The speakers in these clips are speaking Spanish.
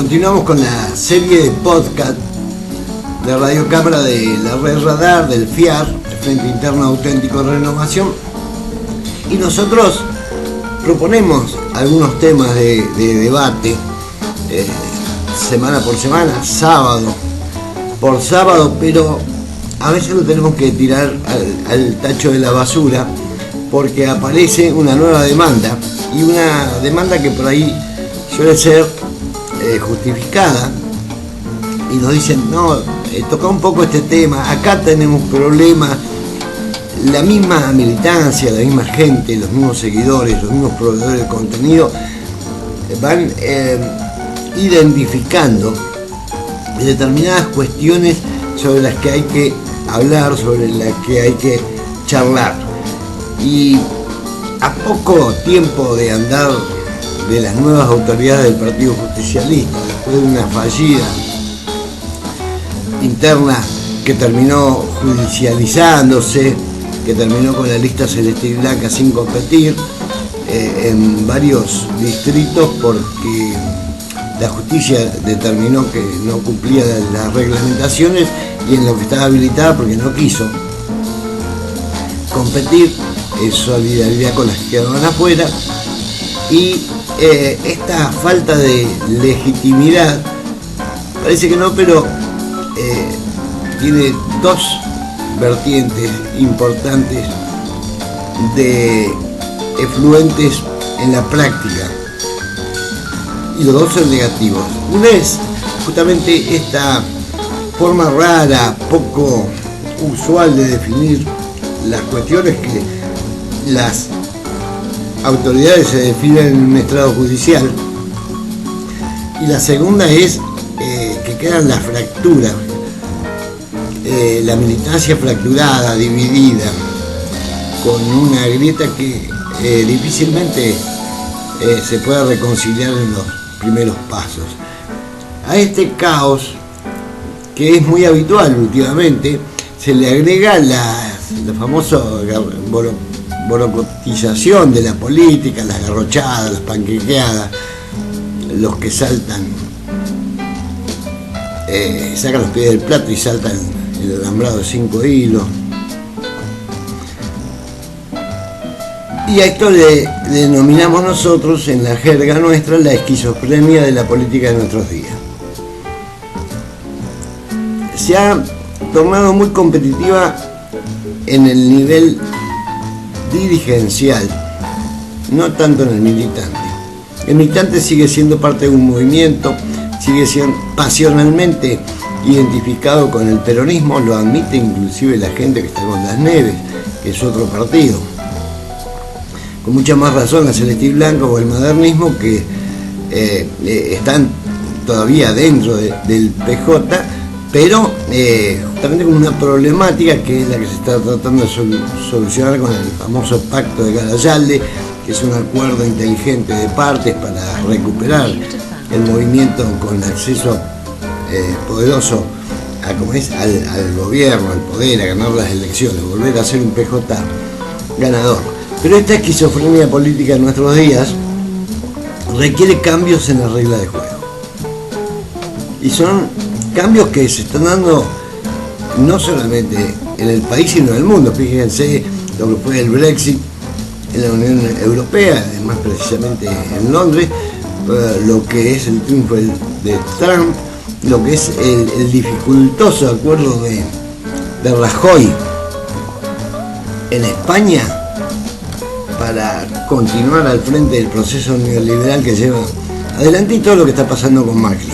Continuamos con la serie de podcast de Radio Cámara de la Red Radar, del FIAR, el Frente Interno Auténtico de Renovación, y nosotros proponemos algunos temas de debate semana por semana, sábado por sábado, pero a veces lo tenemos que tirar al tacho de la basura porque aparece una nueva demanda, y una demanda que por ahí suele ser justificada, y nos dicen, no, toca un poco este tema, acá tenemos problemas. La misma militancia, la misma gente, los mismos seguidores, los mismos proveedores de contenido van identificando determinadas cuestiones sobre las que hay que hablar, sobre las que hay que charlar. Y a poco tiempo de andar de las nuevas autoridades del Partido Justicialista, después de una fallida interna que terminó judicializándose, que terminó con la lista celeste y blanca sin competir en varios distritos porque la justicia determinó que no cumplía las reglamentaciones, y en lo que estaba habilitada porque no quiso competir en solidaridad con las que quedaban afuera. Y esta falta de legitimidad, parece que no, pero tiene dos vertientes importantes de efluentes en la práctica, y los dos son negativos. Una es justamente esta forma rara, poco usual de definir las cuestiones, que las autoridades se definen en un estrado judicial, y la segunda es que quedan las fracturas, la militancia fracturada, dividida, con una grieta que difícilmente se pueda reconciliar en los primeros pasos. A este caos, que es muy habitual últimamente, se le agrega la famosa borocotización de la política, las garrochadas, las panquequeadas, los que saltan, sacan los pies del plato y saltan el alambrado de 5 hilos. Y a esto le denominamos nosotros, en la jerga nuestra, la esquizofrenia de la política de nuestros días. Se ha tornado muy competitiva en el nivel dirigencial, no tanto en el militante. El militante sigue siendo parte de un movimiento, sigue siendo pasionalmente identificado con el peronismo, lo admite inclusive la gente que está con Las Neves, que es otro partido. Con mucha más razón la Celeste y Blanco o el modernismo, que están todavía dentro del PJ, pero justamente con una problemática que es la que se está tratando de solucionar con el famoso pacto de Garayalde, que es un acuerdo inteligente de partes para recuperar el movimiento con acceso poderoso al gobierno, al poder, a ganar las elecciones, volver a ser un PJ ganador. Pero esta esquizofrenia política en nuestros días requiere cambios en la regla de juego. Y son cambios que se están dando no solamente en el país, sino en el mundo. Fíjense lo que fue el Brexit en la Unión Europea, más precisamente en Londres, lo que es el triunfo de Trump, lo que es el dificultoso acuerdo de Rajoy en España para continuar al frente del proceso neoliberal que lleva adelante, y todo lo que está pasando con Macri.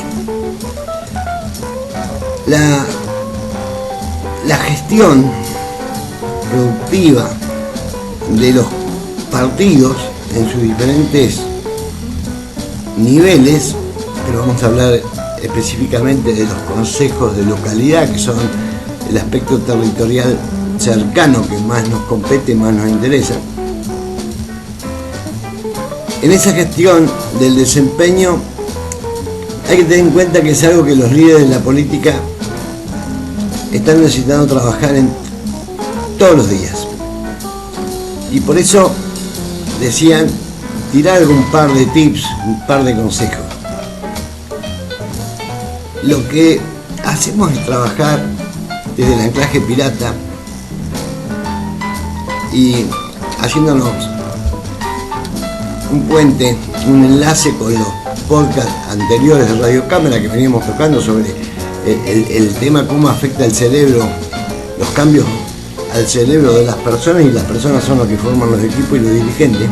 La gestión productiva de los partidos en sus diferentes niveles, pero vamos a hablar específicamente de los consejos de localidad, que son el aspecto territorial cercano que más nos compete, más nos interesa. En esa gestión del desempeño hay que tener en cuenta que es algo que los líderes de la política están necesitando trabajar en todos los días. Y por eso decían tirar un par de tips, un par de consejos. lo que hacemos es trabajar desde el anclaje pirata y haciéndonos un puente, un enlace con los podcasts anteriores de Radio Cámara que veníamos tocando sobre el tema cómo afecta el cerebro, los cambios al cerebro de las personas, y las personas son los que forman los equipos y los dirigentes.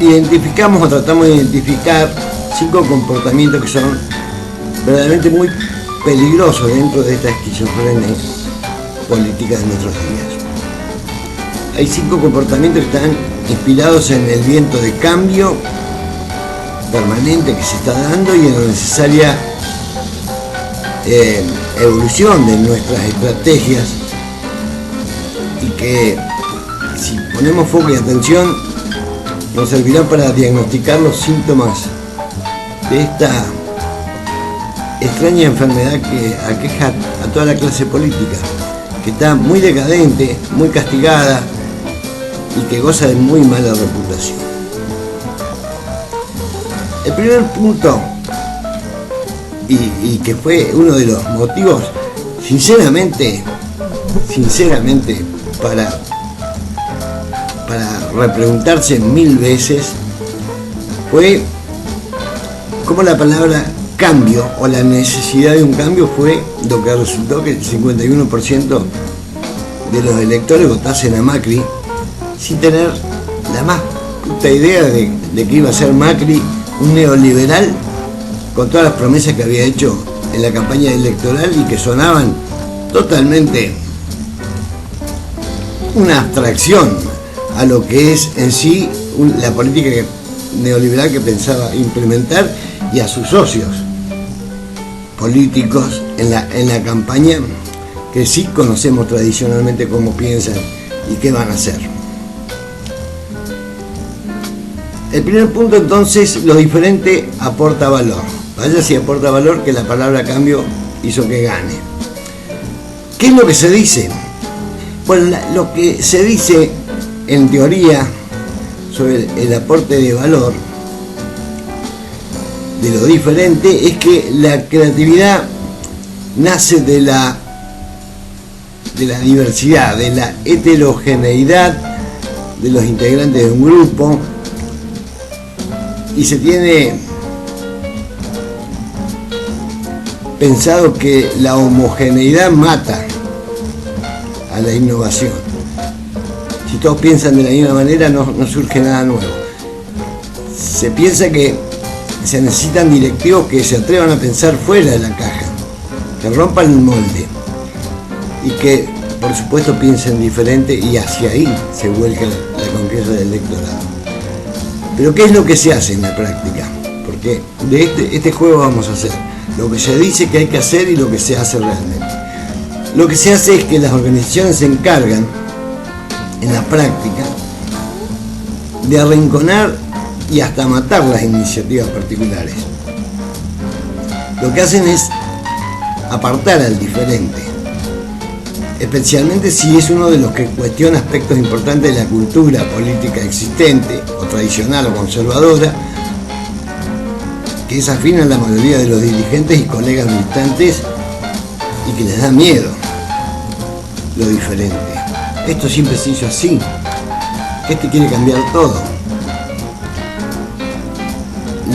Identificamos o tratamos de identificar 5 comportamientos que son verdaderamente muy peligrosos dentro de esta esquizofrenia política de nuestros días. Hay 5 comportamientos que están inspirados en el viento de cambio permanente que se está dando y en la necesaria evolución de nuestras estrategias, y que si ponemos foco y atención nos servirá para diagnosticar los síntomas de esta extraña enfermedad que aqueja a toda la clase política, que está muy decadente, muy castigada y que goza de muy mala reputación. El primer punto, y que fue uno de los motivos, sinceramente, para repreguntarse 1000 veces, fue cómo la palabra cambio o la necesidad de un cambio fue lo que resultó que el 51% de los electores votasen a Macri sin tener la más puta idea de que iba a ser Macri un neoliberal con todas las promesas que había hecho en la campaña electoral y que sonaban totalmente una abstracción a lo que es en sí la política neoliberal que pensaba implementar, y a sus socios políticos en la campaña, que sí conocemos tradicionalmente cómo piensan y qué van a hacer. El primer punto, entonces, lo diferente aporta valor. Vaya si aporta valor que la palabra cambio hizo que gane. ¿Qué es lo que se dice? Bueno, lo que se dice en teoría sobre el aporte de valor de lo diferente es que la creatividad nace de la diversidad, de la heterogeneidad de los integrantes de un grupo, y se tiene pensado que la homogeneidad mata a la innovación. Si todos piensan de la misma manera, no surge nada nuevo. Se piensa que se necesitan directivos que se atrevan a pensar fuera de la caja, que rompan el molde y que, por supuesto, piensen diferente, y hacia ahí se vuelca la confianza del electorado. Pero ¿qué es lo que se hace en la práctica? Porque de este juego vamos a hacer lo que se dice que hay que hacer y lo que se hace realmente. Lo que se hace es que las organizaciones se encargan en la práctica de arrinconar y hasta matar las iniciativas particulares. Lo que hacen es apartar al diferente, especialmente si es uno de los que cuestiona aspectos importantes de la cultura política existente, o tradicional o conservadora, que es afín a la mayoría de los dirigentes y colegas militantes, y que les da miedo lo diferente. Esto siempre se hizo así. Este quiere cambiar todo.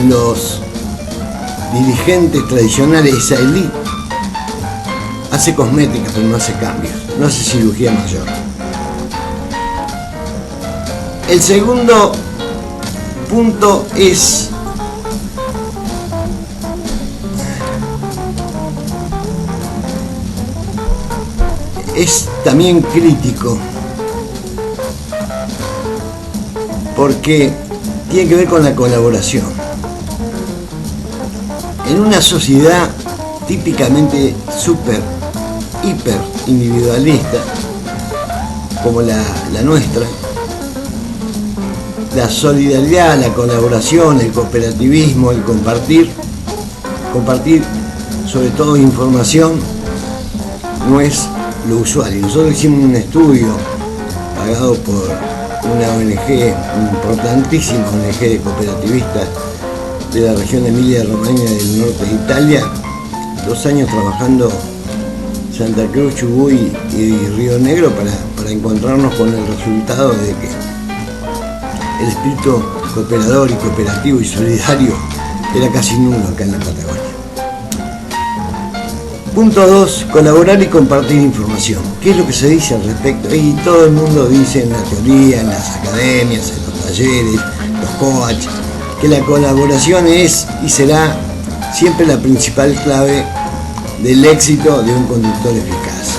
Los dirigentes tradicionales, esa élite, hace cosmética pero no hace cambios, no hace cirugía mayor. El segundo punto es también crítico, porque tiene que ver con la colaboración. En una sociedad típicamente hiper individualista como la nuestra, la solidaridad, la colaboración, el cooperativismo, el compartir sobre todo información, no es lo usual. Y nosotros hicimos un estudio pagado por una ONG, importantísima ONG de cooperativistas de la región de Emilia-Romagna del norte de Italia, 2 años trabajando Santa Cruz, Chubut y Río Negro para encontrarnos con el resultado de que el espíritu cooperador y cooperativo y solidario era casi nulo acá en la Patagonia. Punto 2. Colaborar y compartir información. ¿Qué es lo que se dice al respecto? Y todo el mundo dice en la teoría, en las academias, en los talleres, los coaches, que la colaboración es y será siempre la principal clave del éxito de un conductor eficaz.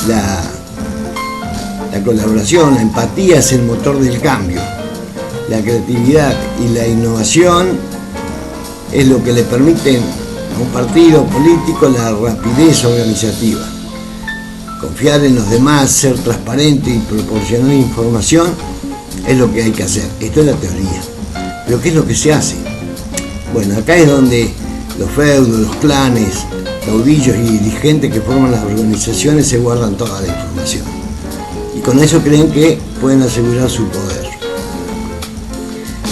La colaboración, la empatía es el motor del cambio. La creatividad y la innovación es lo que le permiten a un partido político la rapidez organizativa. Confiar en los demás, ser transparente y proporcionar información es lo que hay que hacer. Esto es la teoría. Pero ¿qué es lo que se hace? Bueno, acá es donde los feudos, los clanes, caudillos y dirigentes que forman las organizaciones se guardan toda la información. Y con eso creen que pueden asegurar su poder.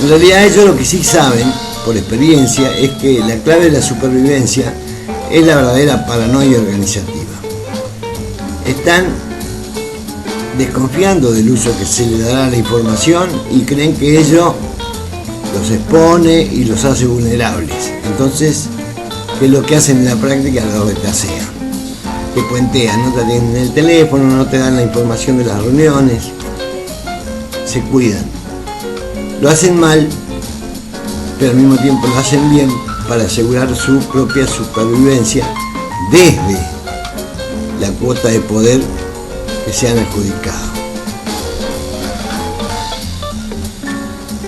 En realidad ellos lo que sí saben, por experiencia, es que la clave de la supervivencia es la verdadera paranoia organizativa. Están desconfiando del uso que se le dará a la información y creen que ello los expone y los hace vulnerables. Entonces, ¿qué es lo que hacen en la práctica? Los retasea. Te puentean, no te atienden el teléfono, no te dan la información de las reuniones, se cuidan. Lo hacen mal, pero al mismo tiempo lo hacen bien para asegurar su propia supervivencia desde la cuota de poder que se han adjudicado.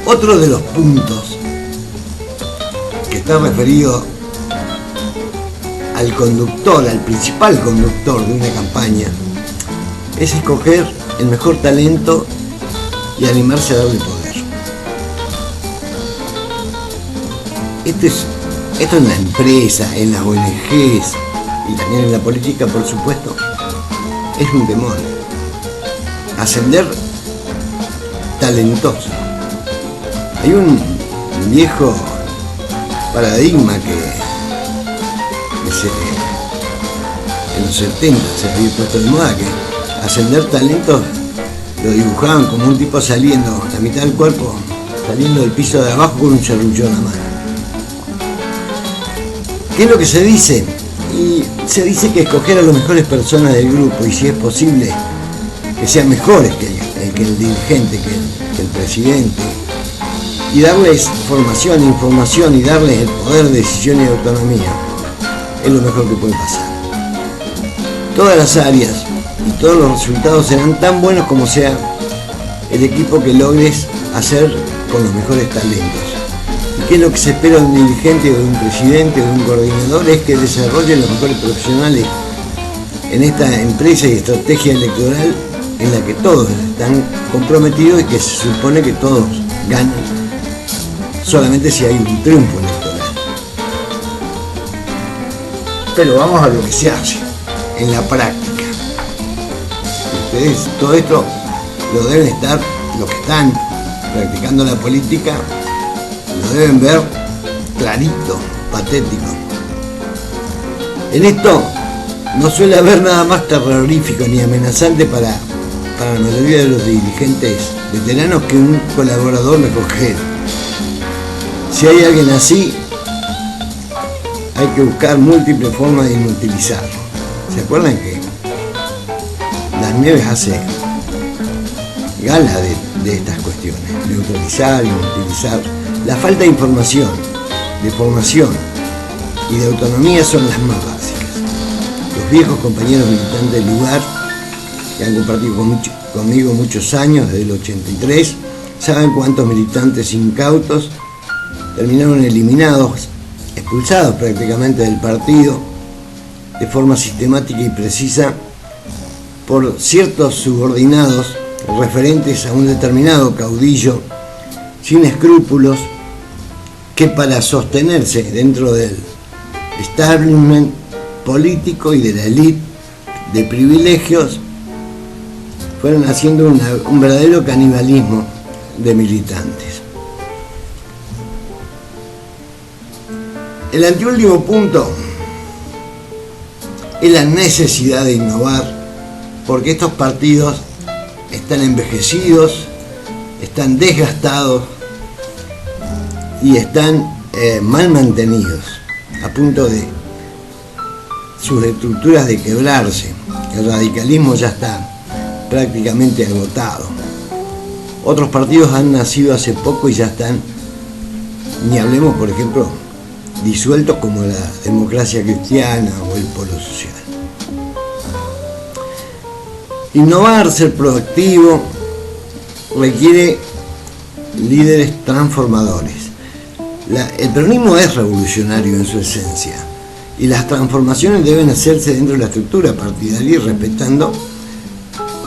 Otro de los puntos que está referido al conductor, al principal conductor de una campaña, es escoger el mejor talento y animarse a darle poder. Esto en la empresa, en las ONGs y también en la política, por supuesto, es un demonio. Ascender talentoso. Hay un viejo paradigma que en los 70 se había puesto de moda, que ascender talentos lo dibujaban como un tipo saliendo, la mitad del cuerpo saliendo del piso de abajo con un serrucho en la mano. ¿Qué es lo que se dice? Y se dice que escoger a las mejores personas del grupo y, si es posible, que sean mejores que el dirigente, que el presidente, y darles formación, información y darles el poder de decisión y autonomía, es lo mejor que puede pasar. Todas las áreas y todos los resultados serán tan buenos como sea el equipo que logres hacer con los mejores talentos. ¿Y qué es lo que se espera de un dirigente o de un presidente o de un coordinador? Es que desarrollen los mejores profesionales en esta empresa y estrategia electoral en la que todos están comprometidos y que se supone que todos ganan solamente si hay un triunfo electoral. Pero vamos a lo que se hace en la práctica. Ustedes todo esto lo deben estar, los que están practicando la política, lo deben ver clarito, patético. En esto no suele haber nada más terrorífico ni amenazante para la mayoría de los dirigentes veteranos que un colaborador mensajero. Si hay alguien así, hay que buscar múltiples formas de inutilizarlo. ¿Se acuerdan que Las Nieves hace gala de estas cuestiones? Neutralizar, inutilizar. La falta de información, de formación y de autonomía son las más básicas. Los viejos compañeros militantes del lugar, que han compartido conmigo muchos años, desde el 83, saben cuántos militantes incautos terminaron eliminados, expulsados prácticamente del partido, de forma sistemática y precisa, por ciertos subordinados referentes a un determinado caudillo sin escrúpulos, que para sostenerse dentro del establishment político y de la élite de privilegios fueron haciendo un verdadero canibalismo de militantes. El anteúltimo punto es la necesidad de innovar, porque estos partidos están envejecidos, están desgastados y están mal mantenidos, a punto de sus estructuras de quebrarse. El radicalismo ya está prácticamente agotado. Otros partidos han nacido hace poco y ya están, ni hablemos por ejemplo, disueltos, como la Democracia Cristiana o el Polo Social. Innovar, ser proactivo, requiere líderes transformadores. El peronismo es revolucionario en su esencia y las transformaciones deben hacerse dentro de la estructura partidaria y respetando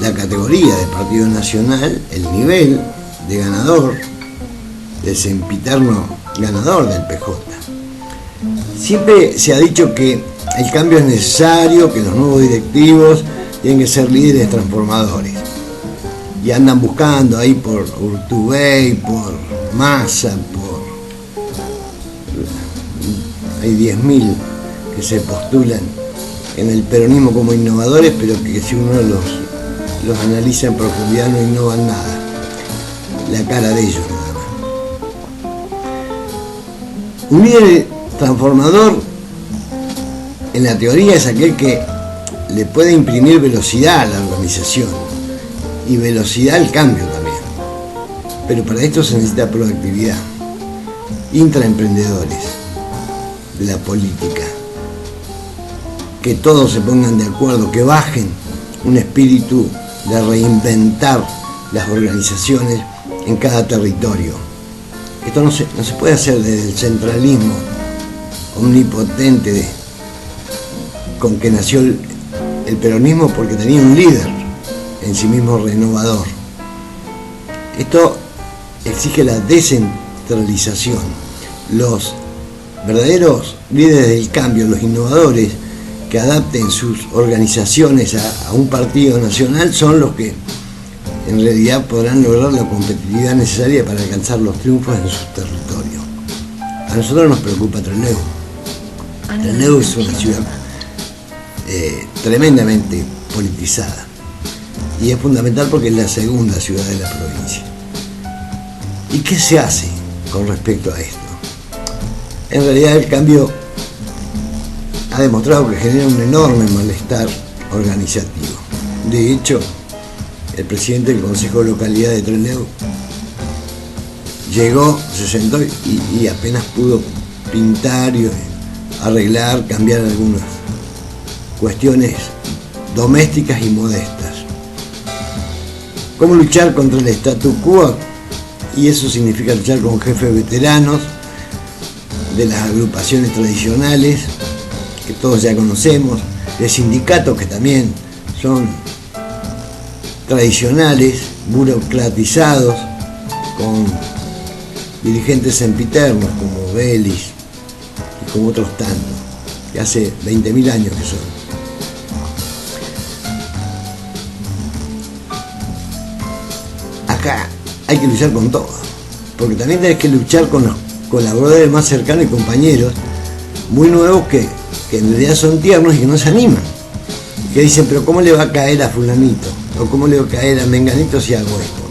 la categoría de partido nacional, el nivel de ganador, de sempiterno ganador del PJ. Siempre se ha dicho que el cambio es necesario, que los nuevos directivos tienen que ser líderes transformadores. Y andan buscando ahí por Urtubey, por Massa, hay 10.000 que se postulan en el peronismo como innovadores, pero que si uno los analiza en profundidad no innovan nada. La cara de ellos nada más. Un líder transformador en la teoría es aquel que le puede imprimir velocidad a la organización y velocidad al cambio también. Pero para esto se necesita proactividad, intraemprendedores de la política, que todos se pongan de acuerdo, que bajen un espíritu de reinventar las organizaciones en cada territorio. Esto no se puede hacer desde el centralismo omnipotente con que nació el peronismo, porque tenía un líder en sí mismo renovador. Esto exige la descentralización. Los verdaderos líderes del cambio, los innovadores que adapten sus organizaciones a un partido nacional, son los que en realidad podrán lograr la competitividad necesaria para alcanzar los triunfos en sus territorios. A nosotros nos preocupa Trelew. Trelew es una ciudad tremendamente politizada y es fundamental porque es la segunda ciudad de la provincia. ¿Y qué se hace con respecto a esto? En realidad el cambio ha demostrado que genera un enorme malestar organizativo. De hecho, el presidente del Consejo de Localidad de Trelew llegó, se sentó y apenas pudo pintar y arreglar, cambiar algunas cuestiones domésticas y modestas. ¿Cómo luchar contra el statu quo? Y eso significa luchar con jefes veteranos de las agrupaciones tradicionales, que todos ya conocemos, de sindicatos que también son tradicionales, burocratizados, con dirigentes sempiternos como Vélez y como otros tantos, que hace 20.000 años que son. Acá hay que luchar con todo, porque también tenés que luchar con los colaboradores más cercanos y compañeros muy nuevos que en realidad son tiernos y que no se animan, que dicen, pero ¿cómo le va a caer a fulanito? ¿O cómo le va a caer a menganito si hago esto?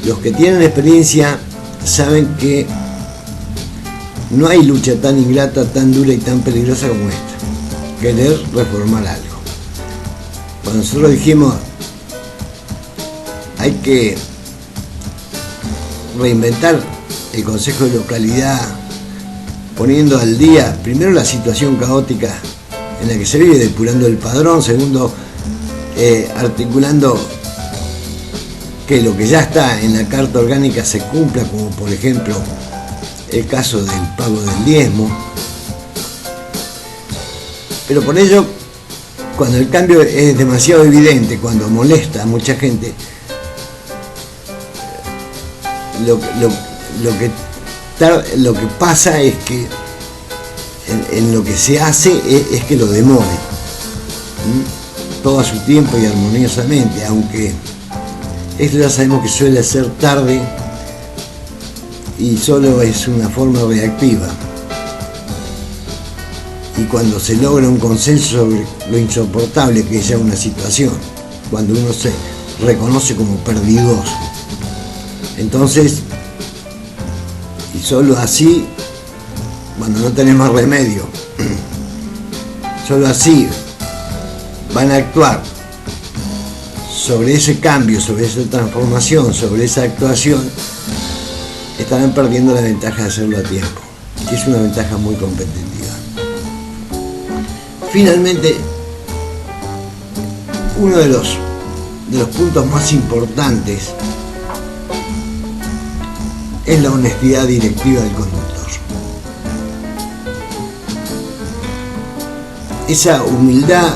Los que tienen experiencia saben que no hay lucha tan ingrata, tan dura y tan peligrosa como esta: querer reformar algo. Cuando nosotros dijimos hay que reinventar el Consejo de Localidad, poniendo al día, primero, la situación caótica en la que se vive, depurando el padrón; segundo, articulando que lo que ya está en la Carta Orgánica se cumpla, como por ejemplo el caso del pago del diezmo. Pero por ello, cuando el cambio es demasiado evidente, cuando molesta a mucha gente, lo que pasa es que en lo que se hace es que lo demore todo a su tiempo y armoniosamente, aunque esto ya sabemos que suele ser tarde y solo es una forma reactiva. y cuando se logra un consenso sobre lo insoportable que es ya una situación, cuando uno se reconoce como perdidoso. Entonces, y solo así, cuando no tenés más remedio, solo así van a actuar sobre ese cambio, sobre esa transformación, sobre esa actuación, estarán perdiendo la ventaja de hacerlo a tiempo, que es una ventaja muy competitiva. Finalmente, uno de los puntos más importantes es la honestidad directiva del conductor. Esa humildad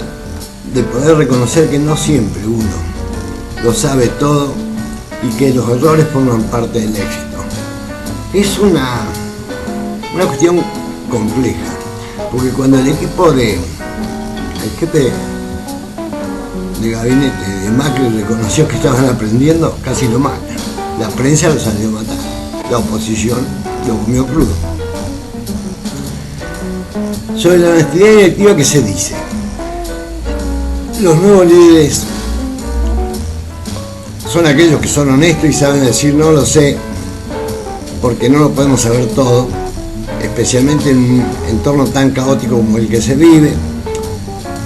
de poder reconocer que no siempre uno lo sabe todo y que los errores forman parte del éxito. Es una cuestión compleja, porque cuando el jefe de gabinete de Macri reconoció que estaban aprendiendo, casi lo mata. La prensa lo salió a matar, la oposición lo comió crudo. Sobre la honestidad directiva, ¿qué se dice? Los nuevos líderes son aquellos que son honestos y saben decir no lo sé, porque no lo podemos saber todo, especialmente en un entorno tan caótico como el que se vive,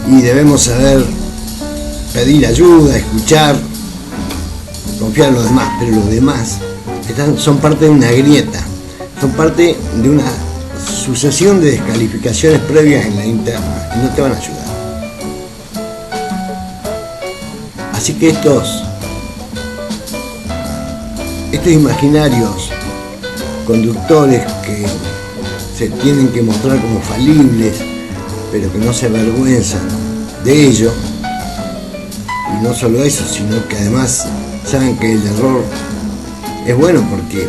y debemos saber pedir ayuda, escuchar, confiar en los demás, pero los demás son parte de una grieta, son parte de una sucesión de descalificaciones previas en la interna y no te van a ayudar. Así que estos imaginarios conductores que se tienen que mostrar como falibles, pero que no se avergüenzan de ello, y no solo eso, sino que además saben que el error es bueno porque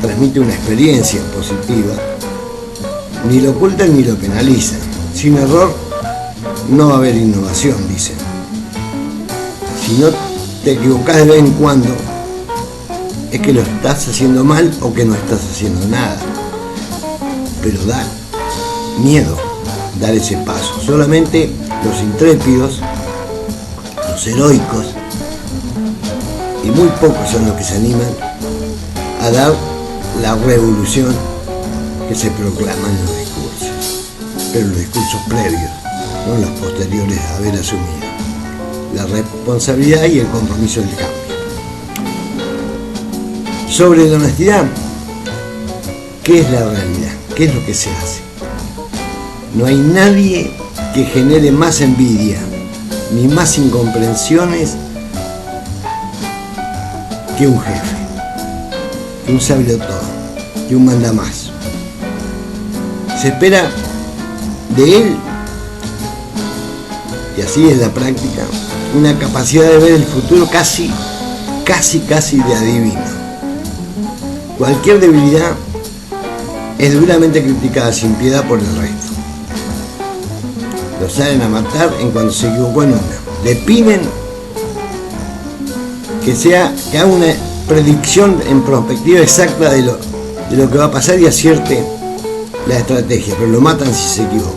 transmite una experiencia positiva, ni lo ocultan ni lo penalizan. Sin error no va a haber innovación, dicen. Si no te equivocás de vez en cuando, es que lo estás haciendo mal o que no estás haciendo nada. Pero da miedo dar ese paso. Solamente los intrépidos, los heroicos, y muy pocos son los que se animan a dar la revolución que se proclama en los discursos, pero los discursos previos, no los posteriores a haber asumido la responsabilidad y el compromiso del cambio. Sobre la honestidad, ¿qué es la realidad? ¿Qué es lo que se hace? No hay nadie que genere más envidia ni más incomprensiones que un jefe, que un sabiotodo, que un mandamás. Se espera de él, y así es la práctica, una capacidad de ver el futuro casi de adivino. Cualquier debilidad es duramente criticada sin piedad por el resto. Lo salen a matar en cuanto se equivocó en una. Le piden que haga una predicción en perspectiva exacta de lo que va a pasar y acierte la estrategia, pero lo matan si se equivoca.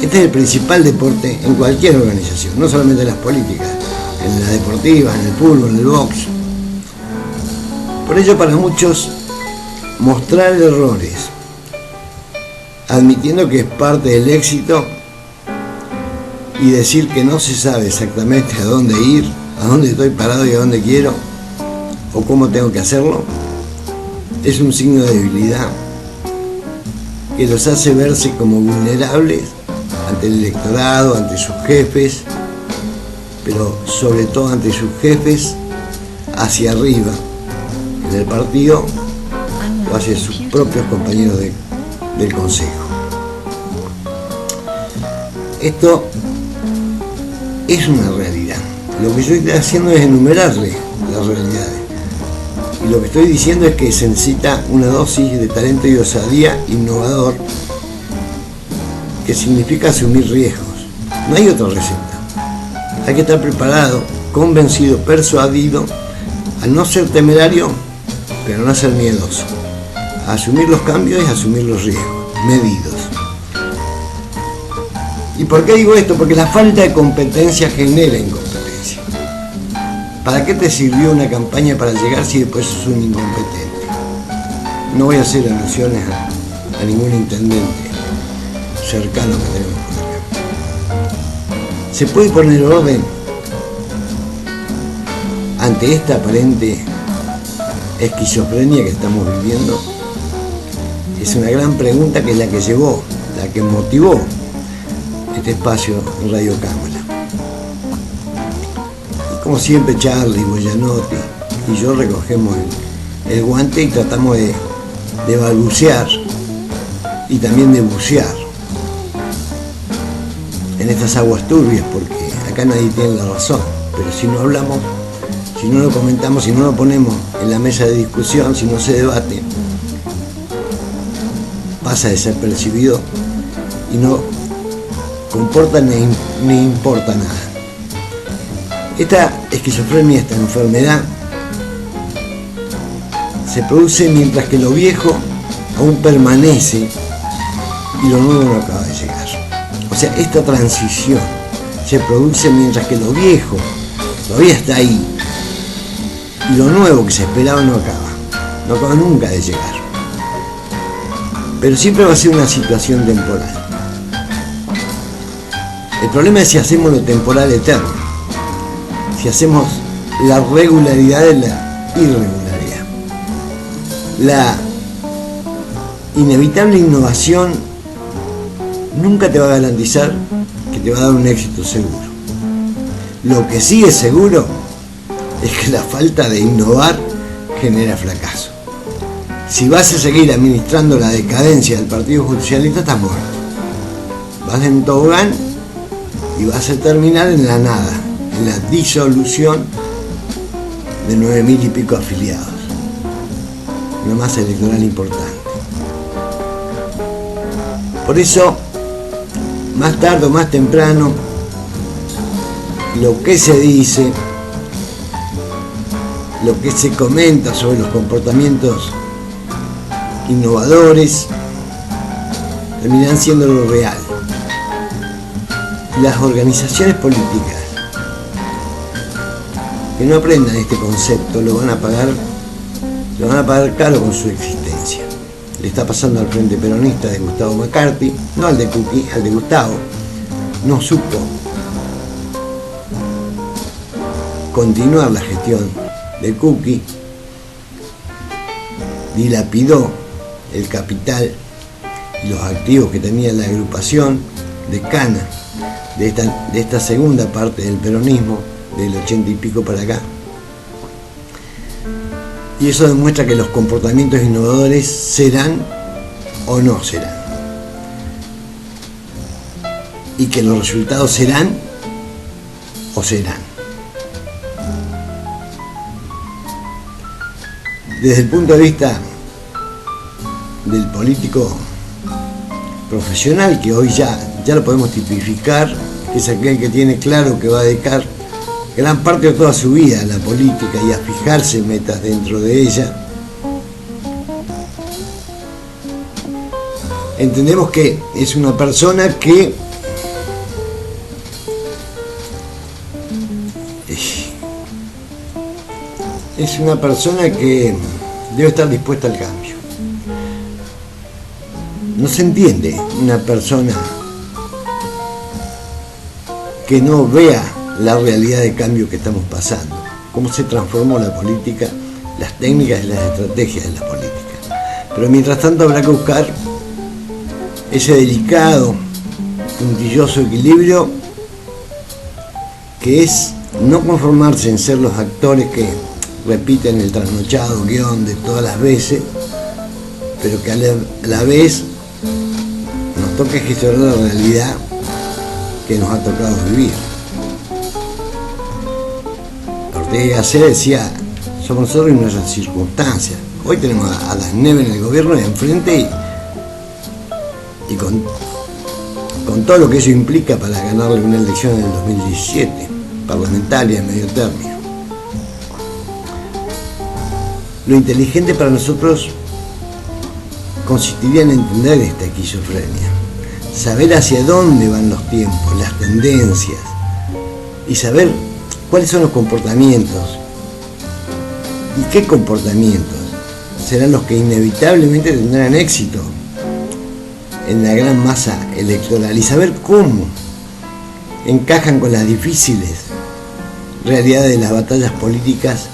Este es el principal deporte en cualquier organización, no solamente en las políticas, en las deportivas, en el fútbol, en el box. Por ello, para muchos, mostrar errores, admitiendo que es parte del éxito, y decir que no se sabe exactamente a dónde ir, a dónde estoy parado y a dónde quiero, o cómo tengo que hacerlo, es un signo de debilidad que los hace verse como vulnerables ante el electorado, ante sus jefes, pero sobre todo ante sus jefes hacia arriba, en el partido o hacia sus propios compañeros del consejo. Esto es una realidad. Lo que yo estoy haciendo es enumerarle las realidades. Y lo que estoy diciendo es que se necesita una dosis de talento y osadía innovador, que significa asumir riesgos. No hay otra receta. Hay que estar preparado, convencido, persuadido, a no ser temerario, pero no ser miedoso. A asumir los cambios y asumir los riesgos, medidos. ¿Y por qué digo esto? Porque la falta de competencia genera incompetencia. ¿Para qué te sirvió una campaña para llegar si después sos un incompetente? No voy a hacer alusiones a ningún intendente cercano que tenemos por acá. ¿Se puede poner orden ante esta aparente esquizofrenia que estamos viviendo? Es una gran pregunta, que es la que llevó, la que motivó este espacio en Radio Cámara. Y como siempre, Charlie, Boyanotti y yo recogemos el guante y tratamos de balbucear y también de bucear en estas aguas turbias, porque acá nadie tiene la razón. Pero si no hablamos, si no lo comentamos, si no lo ponemos en la mesa de discusión, si no se debate, pasa desapercibido y no comporta ni importa nada. Esta esquizofrenia, esta enfermedad, se produce mientras que lo viejo aún permanece y lo nuevo no acaba de llegar. O sea, esta transición se produce mientras que lo viejo todavía está ahí y lo nuevo que se esperaba no acaba nunca de llegar. Pero siempre va a ser una situación temporal. El problema es si hacemos lo temporal eterno, si hacemos la regularidad de la irregularidad. La inevitable innovación nunca te va a garantizar que te va a dar un éxito seguro. Lo que sí es seguro es que la falta de innovar genera fracaso. Si vas a seguir administrando la decadencia del Partido Justicialista, estás muerto. Vas en tobogán y vas a terminar en la nada, en la disolución de 9.000 y pico afiliados. Una masa electoral importante. Por eso, más tarde o más temprano, lo que se dice, lo que se comenta sobre los comportamientos innovadores, terminarán siendo lo real. Las organizaciones políticas que no aprendan este concepto lo van a pagar caro con su existencia. Le está pasando al Frente Peronista de Gustavo McCarthy, no al de Kuki, al de Gustavo. No supo continuar la gestión de Kuki, dilapidó el capital y los activos que tenía la agrupación decana de esta segunda parte del peronismo, del 80 y pico para acá. Y eso demuestra que los comportamientos innovadores serán o no serán. Y que los resultados serán o serán. Desde el punto de vista del político profesional, que hoy ya lo podemos tipificar, que es aquel que tiene claro que va a dedicar gran parte de toda su vida a la política y a fijarse metas dentro de ella, entendemos que es una persona que debe estar dispuesta al cambio. No se entiende una persona que no vea la realidad de cambio que estamos pasando, cómo se transformó la política, las técnicas y las estrategias de la política. Pero mientras tanto habrá que buscar ese delicado, puntilloso equilibrio que es no conformarse en ser los actores que repiten el trasnochado guión de todas las veces, pero que a la vez nos toca gestionar la realidad que nos ha tocado vivir. Ortega y Gasset decía, somos nosotros en nuestras circunstancias. Hoy tenemos a las Neves en el gobierno de enfrente y con todo lo que eso implica para ganarle una elección en el 2017, parlamentaria en medio término. Lo inteligente para nosotros consistiría en entender esta esquizofrenia, saber hacia dónde van los tiempos, las tendencias, y saber cuáles son los comportamientos y qué comportamientos serán los que inevitablemente tendrán éxito en la gran masa electoral, y saber cómo encajan con las difíciles realidades de las batallas políticas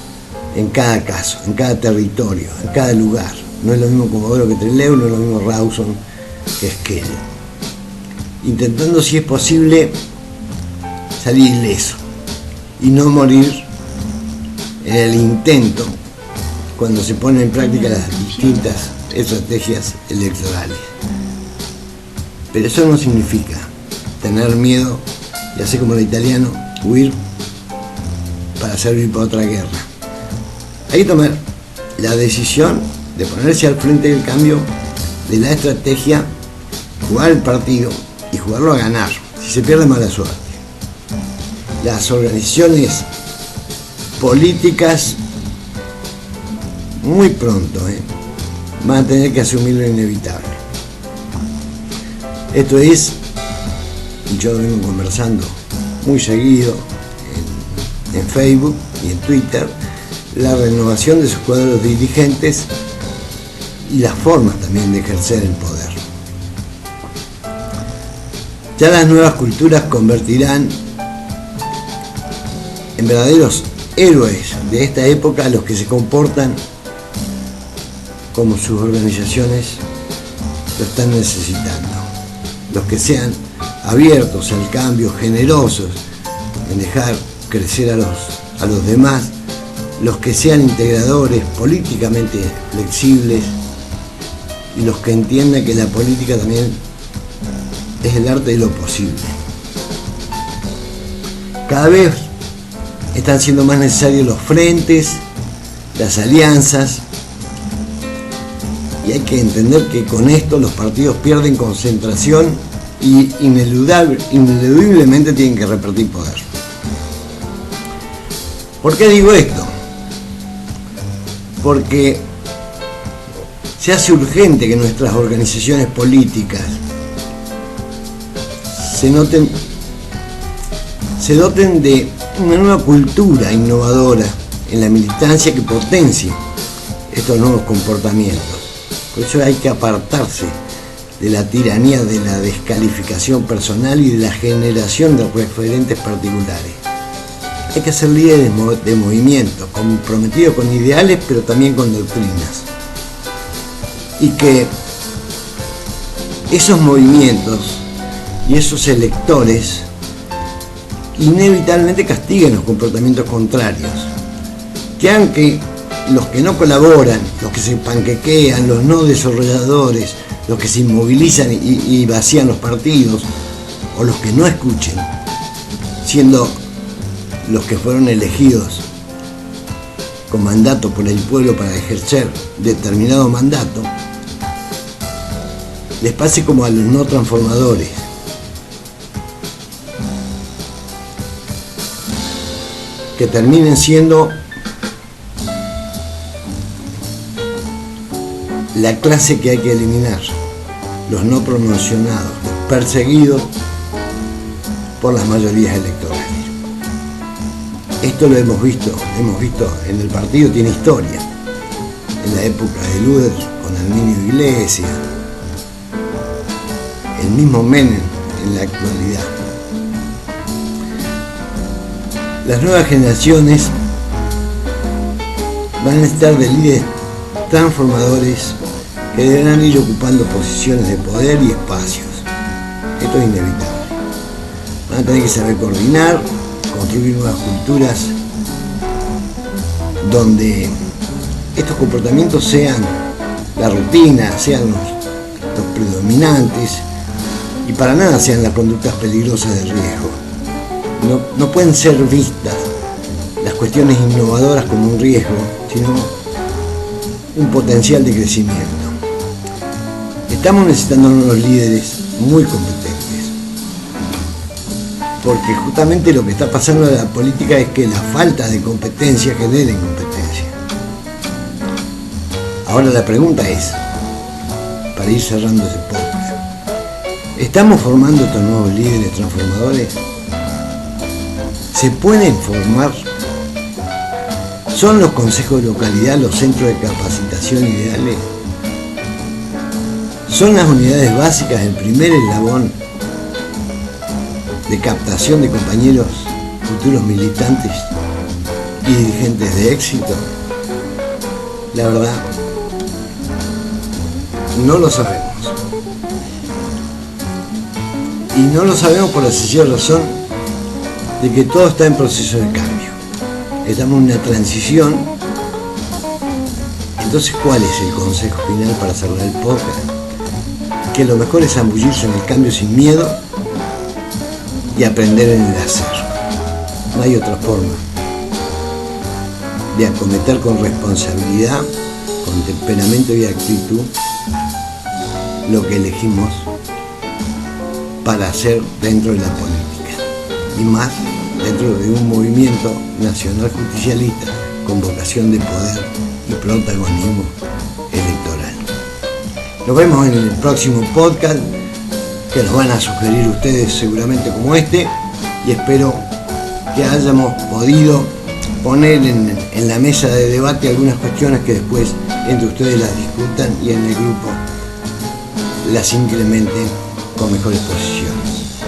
en cada caso, en cada territorio, en cada lugar. No es lo mismo Comodoro que Trelew, no es lo mismo Rawson que Esquel. Intentando, si es posible, salir ileso y no morir en el intento cuando se ponen en práctica las distintas estrategias electorales. Pero eso no significa tener miedo y hacer como el italiano, huir para servir para otra guerra. Hay que tomar la decisión de ponerse al frente del cambio de la estrategia, jugar el partido y jugarlo a ganar. Si se pierde, mala suerte. Las organizaciones políticas muy pronto van a tener que asumir lo inevitable. Esto es, y yo lo vengo conversando muy seguido en Facebook y en Twitter, la renovación de sus cuadros dirigentes y las formas también de ejercer el poder. Ya las nuevas culturas convertirán en verdaderos héroes de esta época a los que se comportan como sus organizaciones lo están necesitando. Los que sean abiertos al cambio, generosos en dejar crecer a los demás, los que sean integradores, políticamente flexibles, y los que entiendan que la política también es el arte de lo posible. Cada vez están siendo más necesarios los frentes, las alianzas, y hay que entender que con esto los partidos pierden concentración y ineludiblemente tienen que repartir poder. ¿Por qué digo esto? Porque se hace urgente que nuestras organizaciones políticas se doten de una nueva cultura innovadora en la militancia que potencie estos nuevos comportamientos. Por eso hay que apartarse de la tiranía de la descalificación personal y de la generación de referentes particulares. Hay que ser líderes de movimiento, comprometidos con ideales pero también con doctrinas. Y que esos movimientos y esos electores inevitablemente castiguen los comportamientos contrarios, que hagan que los que no colaboran, los que se panquequean, los no desarrolladores, los que se inmovilizan y vacían los partidos, o los que no escuchen, siendo los que fueron elegidos con mandato por el pueblo para ejercer determinado mandato, les pase como a los no transformadores, que terminen siendo la clase que hay que eliminar, los no promocionados, los perseguidos por las mayorías electorales. Esto lo hemos visto en el partido, tiene historia, en la época de Luder con Arminio Iglesias, el mismo Menem en la actualidad. Las nuevas generaciones van a necesitar de líderes transformadores que deberán ir ocupando posiciones de poder y espacios. Esto es inevitable. Van a tener que saber coordinar, construir nuevas culturas donde estos comportamientos sean la rutina, sean los predominantes y para nada sean las conductas peligrosas de riesgo. No pueden ser vistas las cuestiones innovadoras como un riesgo, sino un potencial de crecimiento. Estamos necesitando unos líderes muy competentes, porque justamente lo que está pasando en la política es que la falta de competencia genera incompetencia. Ahora la pregunta es, para ir cerrando ese podcast, ¿Estamos formando estos nuevos líderes transformadores? ¿Se pueden formar? ¿Son los consejos de localidad los centros de capacitación ideales? ¿Son las unidades básicas el primer eslabón de captación de compañeros futuros militantes y dirigentes de éxito? La verdad, no lo sabemos. Y no lo sabemos por la sencilla razón de que todo está en proceso de cambio. Estamos en una transición. Entonces, ¿cuál es el consejo final para cerrar el podcast? Que lo mejor es zambullirse en el cambio sin miedo y aprender en el hacer. No hay otra forma de acometer con responsabilidad, con temperamento y actitud lo que elegimos para hacer dentro de la política, y más dentro de un movimiento nacional justicialista con vocación de poder y protagonismo electoral. Nos vemos en el próximo podcast, que nos van a sugerir ustedes seguramente como este, y espero que hayamos podido poner en la mesa de debate algunas cuestiones que después entre ustedes las discutan y en el grupo las incrementen con mejores posiciones.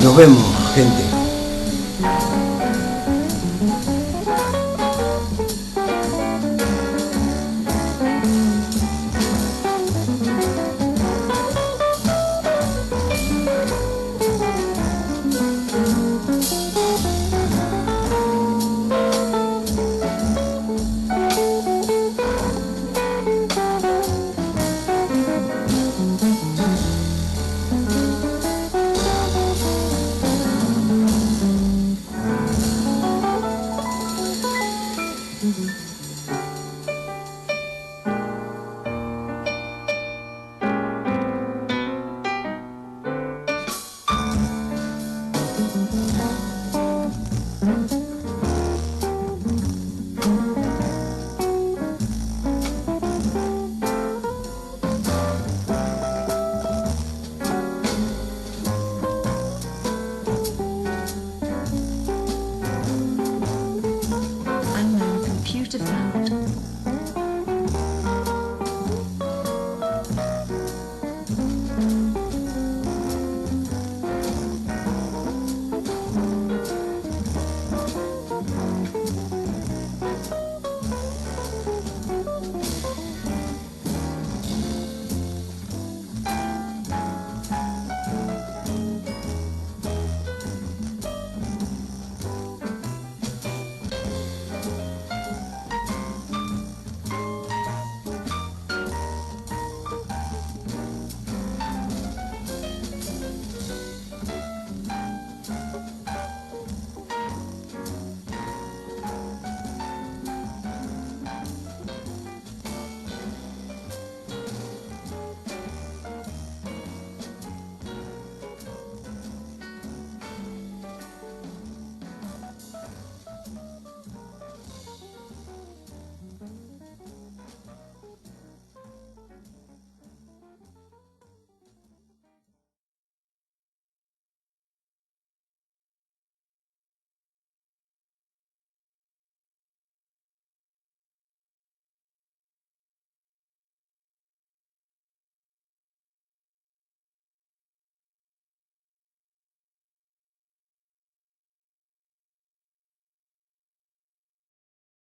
Nos vemos, gente.